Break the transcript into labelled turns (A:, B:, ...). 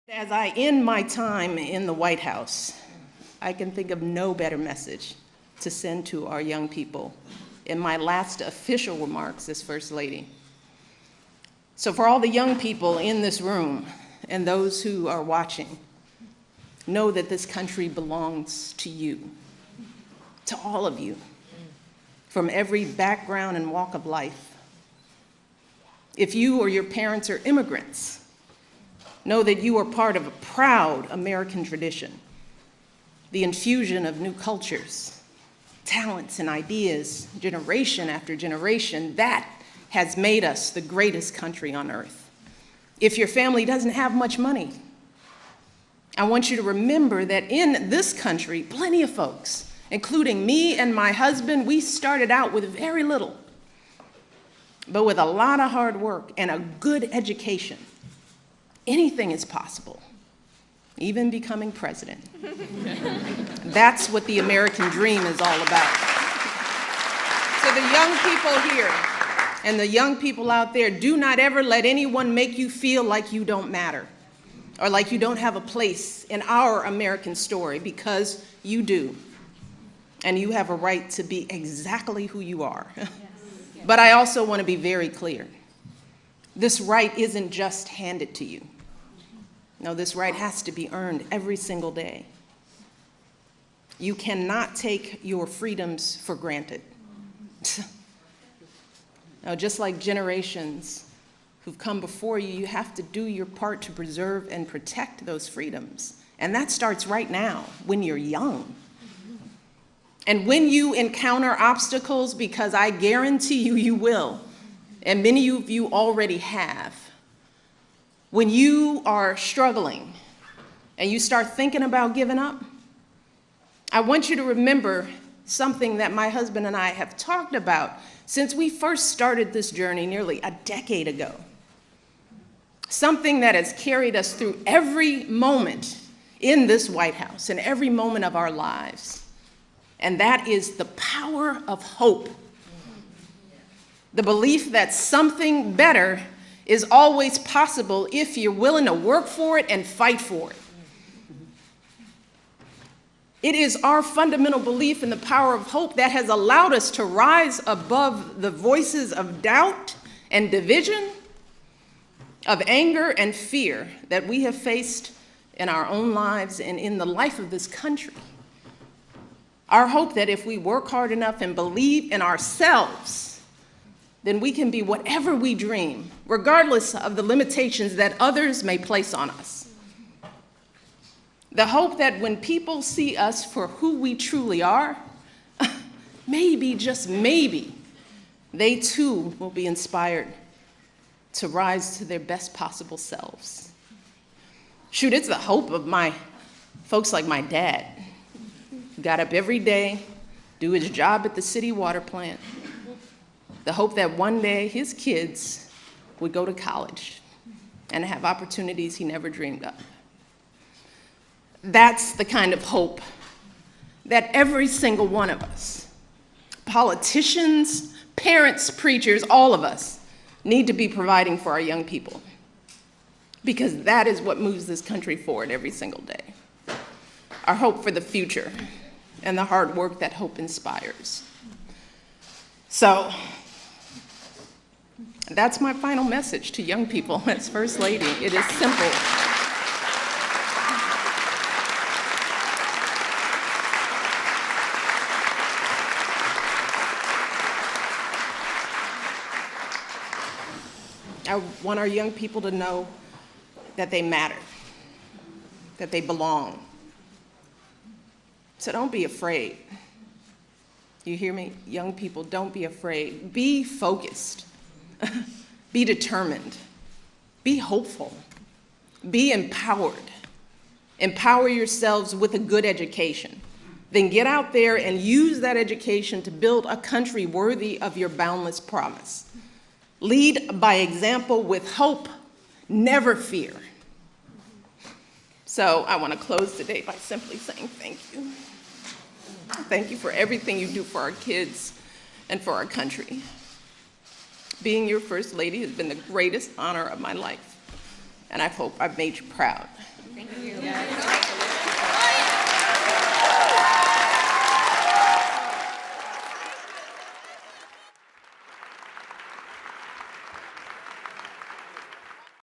A: As I end my time in the White House, I can think of no better message to send to our young people in my last official remarks as First Lady. So for all the young people in this room and those who are watching, know that this country belongs to you, to all of you, from every background and walk of life. If you or your parents are immigrants, know that you are part of a proud American tradition, the infusion of new cultures, talents, and ideas, generation after generation, that has made us the greatest country on earth. If your family doesn't have much money, I want you to remember that in this country, plenty of folks, including me and my husband, we started out with very little, but with a lot of hard work and a good education, anything is possible, even becoming president. That's what the American dream is all about. So the young people here and the young people out there, do not ever let anyone make you feel like you don't matter or like you don't have a place in our American story, because you do. And you have a right to be exactly who you are. But I also want to be very clear. This right isn't just handed to you. No, this right has to be earned every single day. You cannot take your freedoms for granted. Now, just like generations who've come before you, you have to do your part to preserve and protect those freedoms. And that starts right now, when you're young. And when you encounter obstacles, because I guarantee you, you will, and many of you already have, when you are struggling and you start thinking about giving up, I want you to remember something that my husband and I have talked about since we first started this journey nearly a decade ago. Something that has carried us through every moment in this White House and every moment of our lives. And that is the power of hope. The belief that something better is always possible if you're willing to work for it and fight for it. It is our fundamental belief in the power of hope that has allowed us to rise above the voices of doubt and division, of anger and fear that we have faced in our own lives and in the life of this country. Our hope that if we work hard enough and believe in ourselves, then we can be whatever we dream, regardless of the limitations that others may place on us. The hope that when people see us for who we truly are, maybe, just maybe, they too will be inspired to rise to their best possible selves. Shoot, it's the hope of my folks like my dad. Got up every day, do his job at the city water plant. The hope that one day his kids would go to college and have opportunities he never dreamed of. That's the kind of hope that every single one of us, politicians, parents, preachers, all of us, need to be providing for our young people, because that is what moves this country forward every single day. Our hope for the future and the hard work that hope inspires. So that's my final message to young people as First Lady. It is simple. I want our young people to know that they matter, that they belong. So don't be afraid. You hear me? Young people, don't be afraid. Be focused. Be determined. Be hopeful. Be empowered. Empower yourselves with a good education. Then get out there and use that education to build a country worthy of your boundless promise. Lead by example with hope, never fear. So I want to close today by simply saying thank you. Thank you for everything you do for our kids and for our country. Being your First Lady has been the greatest honor of my life. and I hope I've made you proud.
B: Thank you.